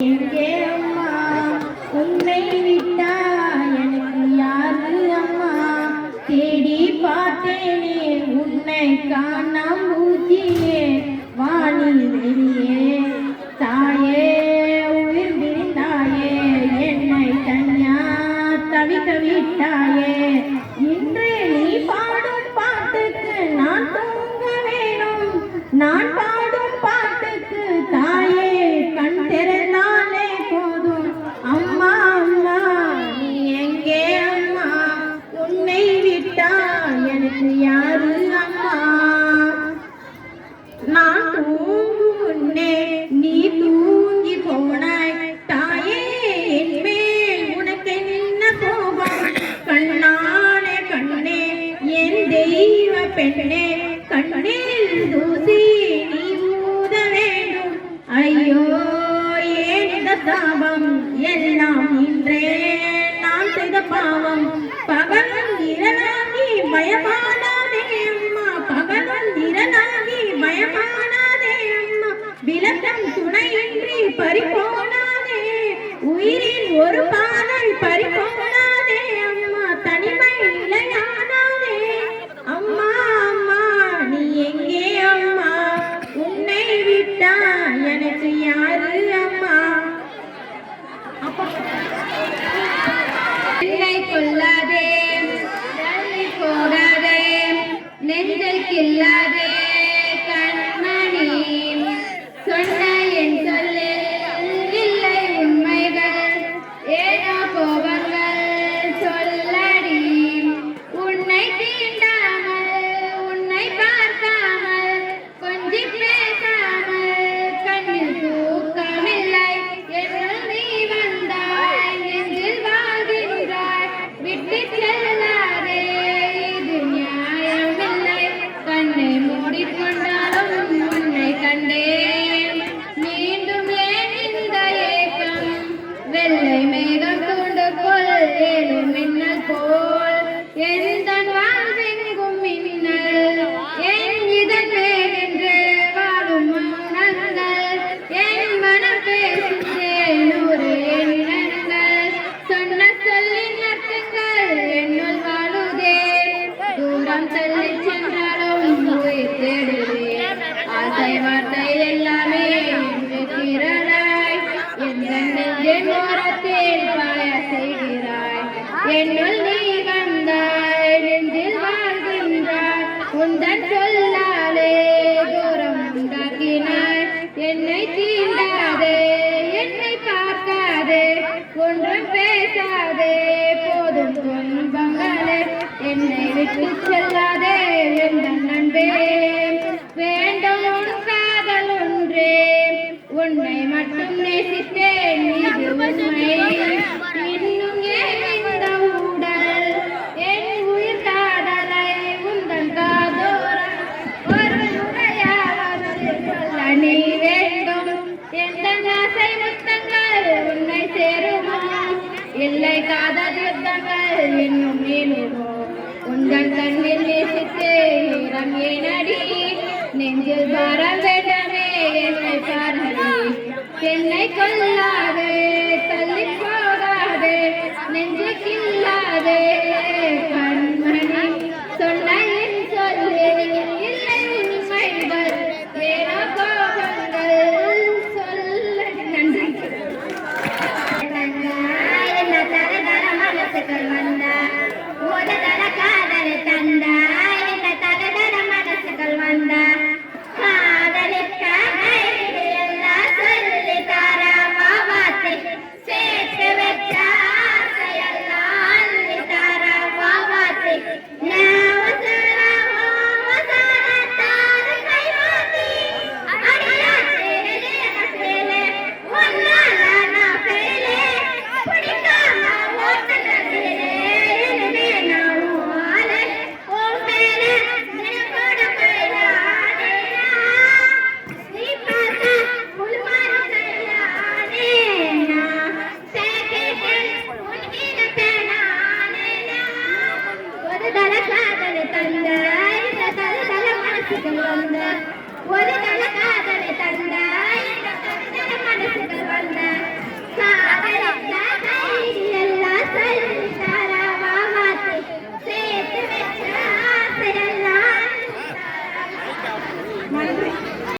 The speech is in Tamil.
எங்கே அம்மா உன்னை விட்டா எனக்கு யாரு அம்மா? தேடி பார்த்தேனே உன்னை காணாம ஊற்றியே வானில் வெளியே தாயே உயிர் விரிந்தாயே என்னை தனியா தவிக்க விட்டாயே. இன்று நீ பாடும் பாட்டுக்கு நான் தூங்க வேணும். நான் பாடும் பாட்டுக்கு தாயே கண் திறந்தாலே போதும். அம்மா அம்மா நீ எங்கே அம்மா? உன்னை விட்டா எனக்கு யாரு அம்மா? நான் தூங்கும் முன்னே நீ தூங்கி போனாய் தாயே, என் மேல் உனக்கு என்ன கோபம்? கண்ணானே கண்ணே என் தெய்வ பெண்ணே, கண்ணில் தூசி நீ ஊத வேண்டும். ஐயோ ஏன் இந்த சாபம் எல்லாம் இன்றே நான் செய்த பாவம். பகலும் இரலாகி பயமானாதே அம்மா, பகலும் இரலாகி பயமானாதே அம்மா. விளக்கம் துணையின்றி பறிபோனாதே, உயிரின் ஒரு பாடல் பறிபோனாதே அம்மா. தனிமை நிலையானாதே அம்மா அம்மா நீ எங்கே அம்மா? உன்னை விட்டா எனக்கு யாரு அம்மா? என்னை கொல்லாதே, தள்ளி போகாதே, நெஞ்சை கில்லாதே கண்மணி. சொன்ன என் சொல்லில் இல்லை உண்மைகள், ஏனோ கோபங்கள் சொல்லடி. உன்னை தீண்டாமல் உன்னை பார்க்காமல் கொஞ்சி பேசாமல் கண்ணில் தூக்கமில்லை. என்னுள் நீ வந்தாய், நெஞ்சில் வாழ்கின்றாய். விட்டு செல்லாதே, இது நியாயமில்லை. கண்ணை மூடிக்கொண்டாலும் உன்னை கண்டேன். மீண்டும் ஏன் இந்த ஏக்கம்? வெள்ளை மேகம் தூண்டு போல் ஏழும் மின்னல் போல் எந்தன் வாழ்வெங்கும் மின்னல். என் இதன் மேலென்று வாழும் மௌனங்கள், என் மனம் பேசுகிறேன் நூறு எண்ணங்கள். சொன்ன சொல்லின் அர்த்தங்கள் என்னுள் வாழுதே, தூரம் தள்ளி சென்றாலும் உயிர் தேடுவேன். ஆசை வார்த்தை எல்லாமே திரளாய் எந்த நெஞ்சின் ஓரத்தில் பாய செய்கிறாய். என்னுள் நீ வந்தாய், நெஞ்சில் வாழ்கின்றாய். உந்தன் சொல்லாலே தூரம் உண்டாக்கினாய். என்னை தீண்டாதே, என்னை பார்க்காதே, ஒன்றும் பேசாதே, போதும் துன்பங்களே. என்னை விட்டு செல்லாதே எந்தன் நண்பே, வேண்டும் உன் காதல் ஒன்றே. உன்னை மட்டும் நேசித்தேன், இது உண்மை. இன்னும் ஏன் இந்த ஊடல்? என் உயிர் காதலை உந்தன் காதோரம் ஒரு முறையாவது சொல்ல நீ வேண்டும். எந்த ஆசை முத்தங்கள் உன்னை சேருமோ? இல்லை காதல் யுத்தங்கள் இன்னும் நீளுமோ? உங்கள் கண்ணில் நேசித்து நேரம் ஏனடி? நெஞ்சில் பாரம் வேண்டாமே என்னை பாரடி. என்னை கொல்லாதே.